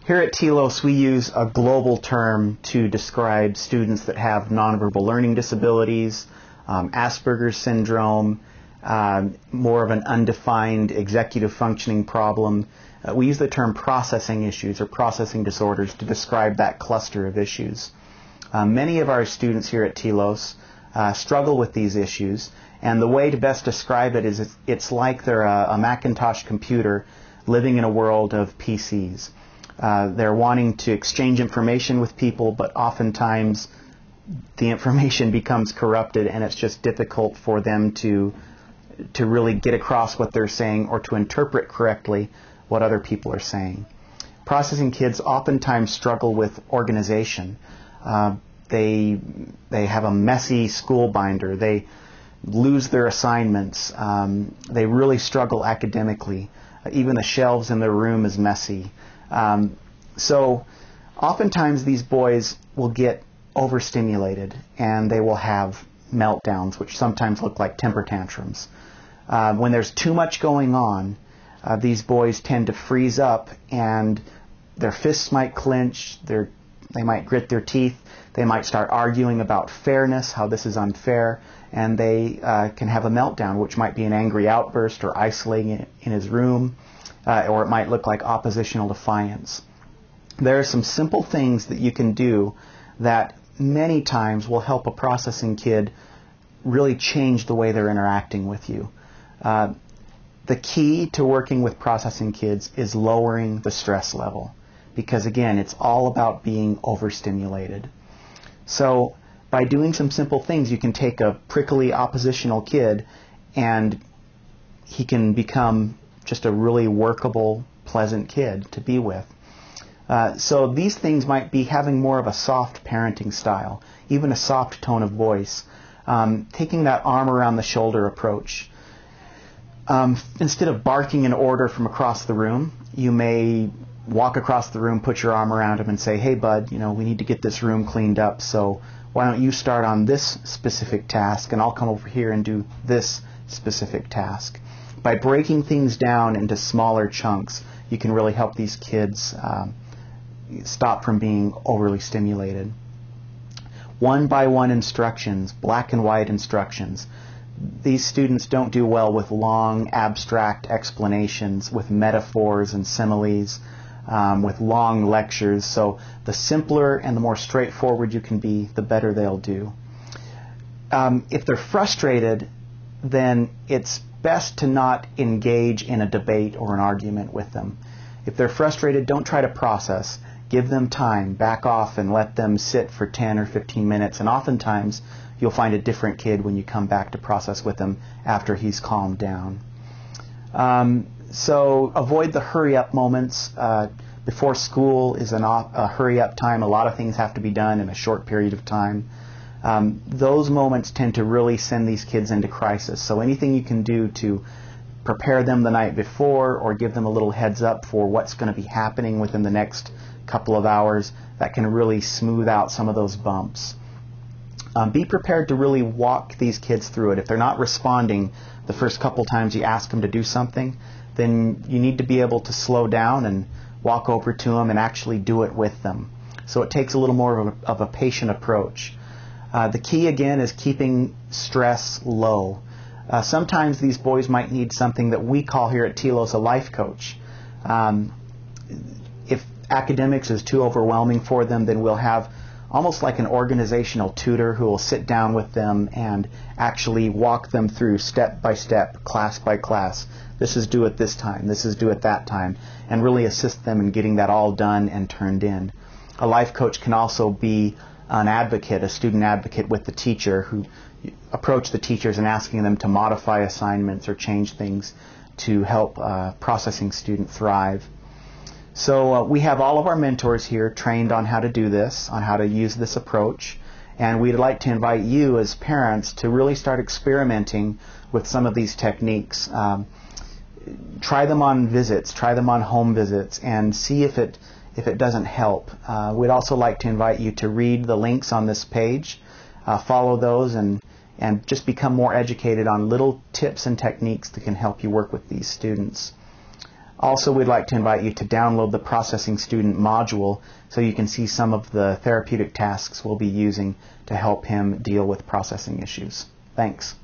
Here at TLOS, we use a global term to describe students that have nonverbal learning disabilities, Asperger's syndrome, more of an undefined executive functioning problem. We use the term processing issues or processing disorders to describe that cluster of issues. Many of our students here at TLOS struggle with these issues, and the way to best describe it is it's like they're a Macintosh computer living in a world of PCs. They're wanting to exchange information with people, but oftentimes the information becomes corrupted and it's just difficult for them to really get across what they're saying or to interpret correctly what other people are saying. Processing kids oftentimes struggle with organization. They have a messy school binder. They lose their assignments. They really struggle academically. Even the shelves in their room is messy. So oftentimes these boys will get overstimulated and they will have meltdowns, which sometimes look like temper tantrums. When there's too much going on, these boys tend to freeze up and their fists might clench, they might grit their teeth, they might start arguing about fairness, how this is unfair, and they can have a meltdown, which might be an angry outburst or isolating in his room, or it might look like oppositional defiance. There are some simple things that you can do that many times will help a processing kid really change the way they're interacting with you. The key to working with processing kids is lowering the stress level, because again, it's all about being overstimulated. So by doing some simple things, you can take a prickly oppositional kid and he can become just a really workable, pleasant kid to be with. So these things might be having more of a soft parenting style, even a soft tone of voice, taking that arm around the shoulder approach. Instead of barking an order from across the room, you may walk across the room, put your arm around him and say, "Hey bud, we need to get this room cleaned up, so why don't you start on this specific task and I'll come over here and do this specific task." By breaking things down into smaller chunks, you can really help these kids stop from being overly stimulated. One-by-one instructions, black and white instructions. These students don't do well with long, abstract explanations, with metaphors and similes, with long lectures. So the simpler and the more straightforward you can be, the better they'll do. If they're frustrated, then it's best to not engage in a debate or an argument with them. If they're frustrated, don't try to process. Give them time, back off and let them sit for 10 or 15 minutes. And oftentimes you'll find a different kid when you come back to process with him after he's calmed down. So avoid the hurry-up moments. Before school is a hurry-up time. A lot of things have to be done in a short period of time. Those moments tend to really send these kids into crisis. So anything you can do to prepare them the night before or give them a little heads up for what's going to be happening within the next couple of hours, that can really smooth out some of those bumps. Be prepared to really walk these kids through it. If they're not responding the first couple times you ask them to do something, then you need to be able to slow down and walk over to them and actually do it with them. So it takes a little more of a patient approach. The key again is keeping stress low. Sometimes these boys might need something that we call here at TLOS a life coach. If academics is too overwhelming for them, then we'll have almost like an organizational tutor who will sit down with them and actually walk them through step by step, class by class. This is due at this time, this is due at that time, and really assist them in getting that all done and turned in. A life coach can also be an advocate, a student advocate with the teacher, who approach the teachers and asking them to modify assignments or change things to help processing student thrive. So we have all of our mentors here trained on how to do this, on how to use this approach, and we'd like to invite you as parents to really start experimenting with some of these techniques. Try them on visits, try them on home visits, and see if it doesn't help. We'd also like to invite you to read the links on this page, follow those, and just become more educated on little tips and techniques that can help you work with these students. Also, we'd like to invite you to download the Processing Student module so you can see some of the therapeutic tasks we'll be using to help him deal with processing issues. Thanks.